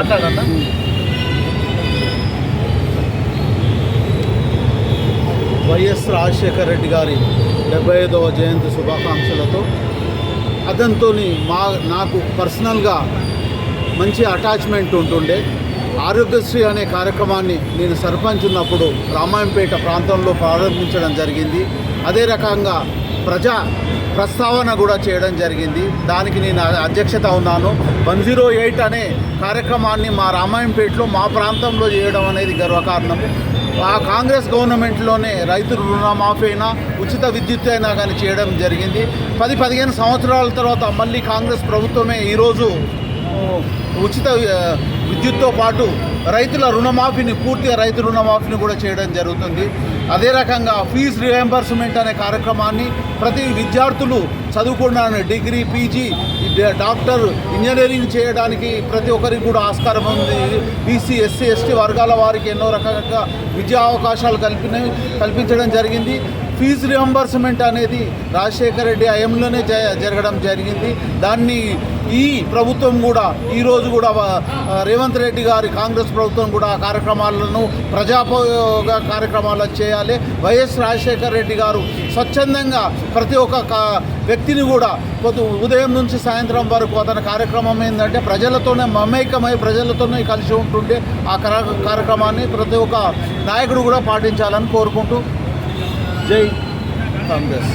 మాట్లాడన్నా. YS Rajasekhara Reddy గారి 75వ జయంతి శుభాకాంక్షలతో అతనితో నాకు పర్సనల్గా మంచి అటాచ్మెంట్ ఉంటుండే. ఆరోగ్యశ్రీ అనే కార్యక్రమాన్ని నేను సర్పంచ్ ఉన్నప్పుడు రామాయంపేట ప్రాంతంలో ప్రారంభించడం జరిగింది. అదే రకంగా ప్రజా ప్రస్తావన కూడా చేయడం జరిగింది. దానికి నేను అధ్యక్షత ఉన్నాను. 108 అనే కార్యక్రమాన్ని మా రామాయంపేటలో మా ప్రాంతంలో చేయడం అనేది గర్వకారణము. ఆ కాంగ్రెస్ గవర్నమెంట్లోనే రైతులు రుణమాఫీ అయినా ఉచిత విద్యుత్ అయినా కానీ చేయడం జరిగింది. 10-15 సంవత్సరాల తర్వాత మళ్ళీ కాంగ్రెస్ ప్రభుత్వమే ఈరోజు ఉచిత విద్యుత్తో పాటు రైతుల రుణమాఫీని పూర్తిగా రైతు రుణమాఫీని కూడా చేయడం జరుగుతుంది. అదే రకంగా ఫీజు రియంబర్స్మెంట్ అనే కార్యక్రమాన్ని ప్రతి విద్యార్థులు చదువుకున్న డిగ్రీ, పీజీ, డాక్టర్, ఇంజనీరింగ్ చేయడానికి ప్రతి ఒక్కరికి కూడా ఆస్కారం ఉంది. బీసీ, ఎస్సీ, ఎస్టీ వర్గాల వారికి ఎన్నో రకాలుగా విద్యా అవకాశాలు కల్పించడం జరిగింది. ఫీజు రియంబర్స్మెంట్ అనేది రాజశేఖర రెడ్డి హయాంలోనే జరగడం జరిగింది. దాన్ని ఈ ప్రభుత్వం కూడా ఈరోజు కూడా రేవంత్ రెడ్డి గారి కాంగ్రెస్ ప్రభుత్వం కూడా ఆ కార్యక్రమాలను ప్రజాపయోగ కార్యక్రమాలు చేయాలి. వైఎస్ రాజశేఖర రెడ్డి గారు స్వచ్ఛందంగా ప్రతి ఒక్క వ్యక్తిని కూడా ఉదయం నుంచి సాయంత్రం వరకు అతని కార్యక్రమం ఏంటంటే ప్రజలతోనే మమేకమై ప్రజలతోనే కలిసి ఉంటుండే ఆ కార్యక్రమాన్ని ప్రతి ఒక్క నాయకుడు కూడా పాటించాలని కోరుకుంటూ జై కాంగ్రెస్.